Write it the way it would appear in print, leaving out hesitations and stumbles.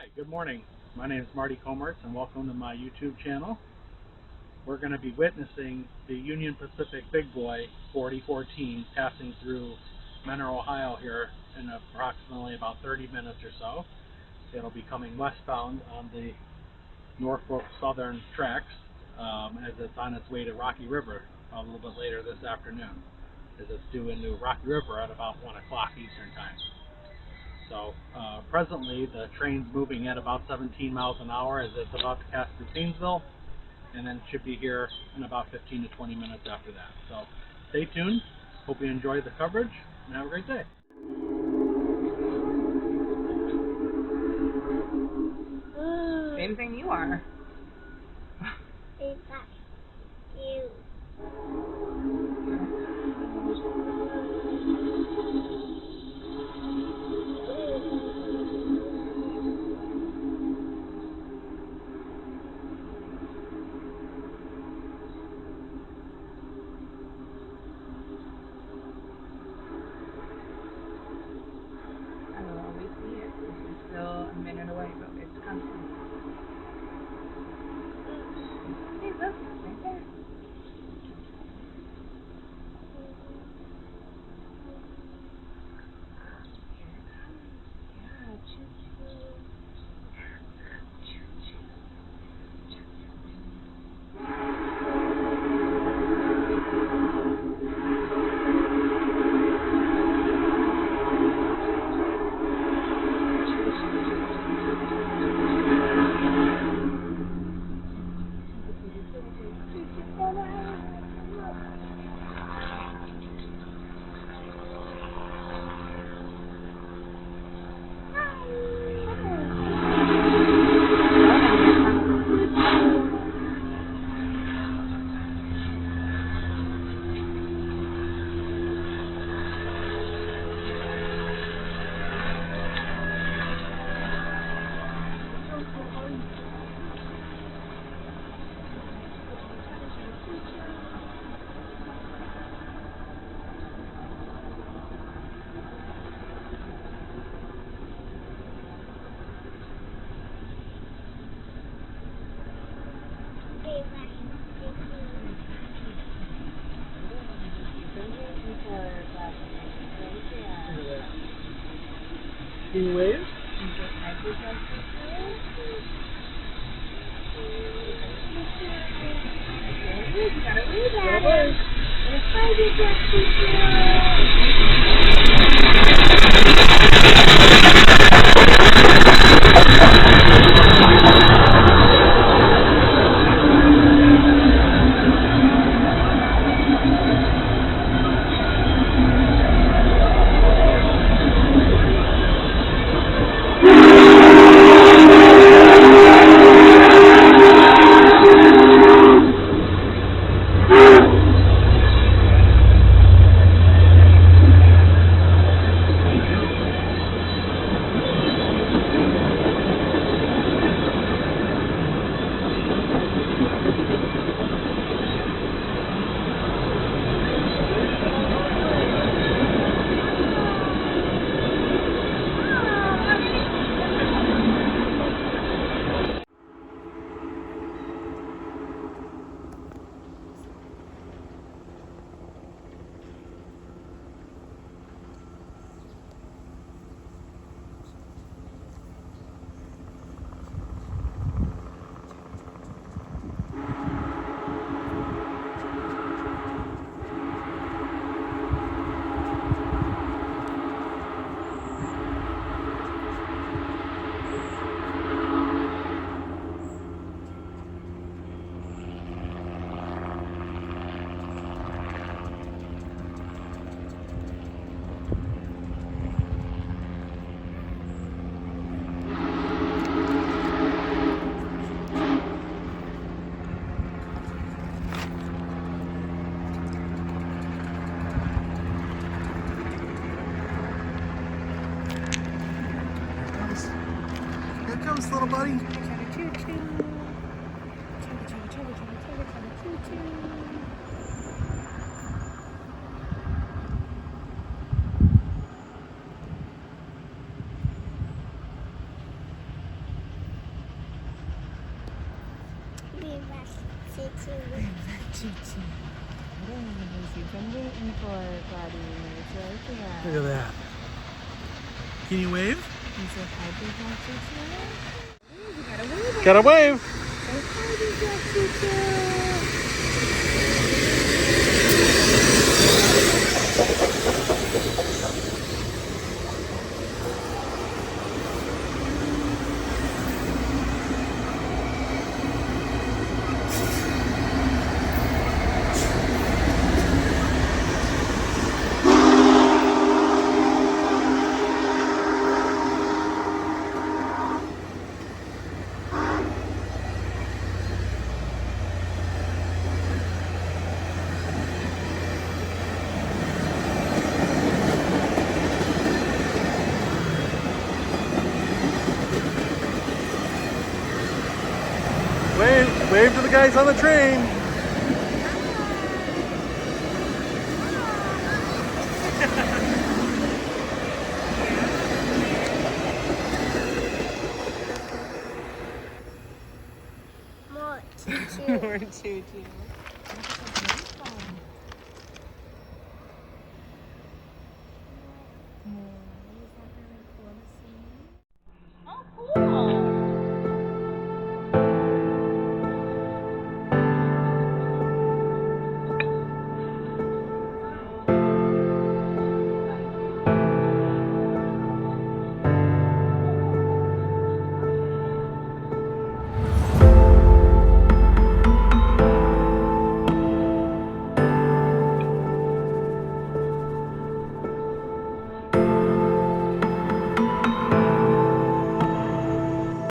Hi, good morning. My name is Marty Comertz and welcome to my YouTube channel. We're going to be witnessing the Union Pacific Big Boy 4014 passing through Menor, Ohio here in approximately about 30 minutes or so. It'll be coming westbound on the Norfolk Southern tracks as it's on its way to Rocky River a little bit later this afternoon, as it's due into Rocky River at about 1 o'clock Eastern Time. So presently the train's moving at about 17 miles an hour as it's about to pass through Paynesville, and then it should be here in about 15 to 20 minutes after that. So stay tuned. Hope you enjoy the coverage and have a great day. Same thing you are. Is that you? I will always see it. It's still a minute away, but it's coming. Hey, look, right there. Yeah, choo-choo. Can you wave? You gotta wave at him. Here comes little buddy. choo-choo. Choo-choo. It is. You've been waiting for it, buddy. It's right there. Look at that. Can you wave? You said hi, big dog choo-choo. You gotta wave. Gotta wave. Say hi, big dog choo-choo. Wave to the guys on the train. More choo-choo. More choo-choo.